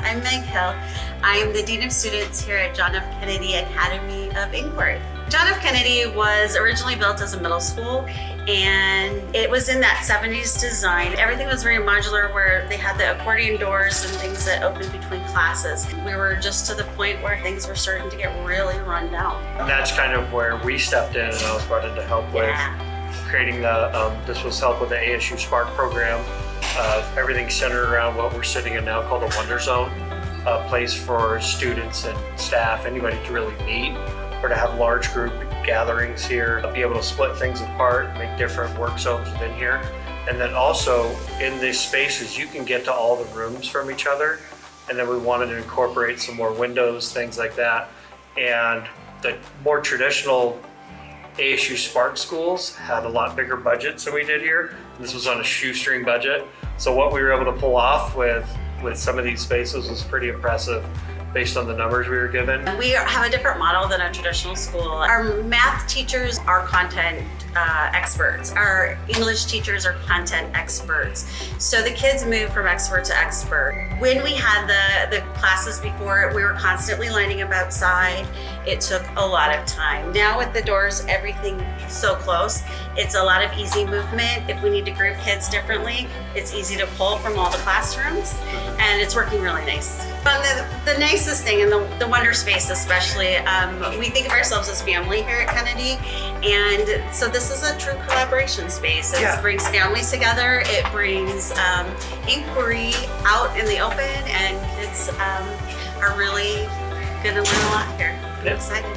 I'm Meg Hill. I'm the Dean of Students here at John F. Kennedy Academy of Inquiry. John F. Kennedy was originally built as a middle school, and it was in that 70s design. Everything was very modular, where they had the accordion doors and things that opened between classes. We were just to the point where things were starting to get really run down. And that's kind of where we stepped in, and I was brought in to help with creating this was help with the ASU Spark program. Everything's centered around what we're sitting in now called a Wonder Zone, a place for students and staff, anybody to really meet, or to have large group gatherings here, be able to split things apart, make different work zones within here. And then also in these spaces, you can get to all the rooms from each other. And then we wanted to incorporate some more windows, things like that. And the more traditional ASU Spark schools had a lot bigger budgets than we did here. This was on a shoestring budget. So what we were able to pull off with some of these spaces was pretty impressive based on the numbers we were given. We have a different model than a traditional school. Our math teachers are content experts. Our English teachers are content experts. So the kids move from expert to expert. When we had the classes before, we were constantly lining up outside. It took a lot of time. Now with the doors, everything so close, it's a lot of easy movement. If we need to group kids differently, it's easy to pull from all the classrooms, and it's working really nice. The nicest thing, and the Wonder Space especially, we think of ourselves as family here at Kennedy, and so this is a true collaboration space. It brings families together, it brings inquiry out in the open, and kids are really gonna learn a lot here. I'm excited.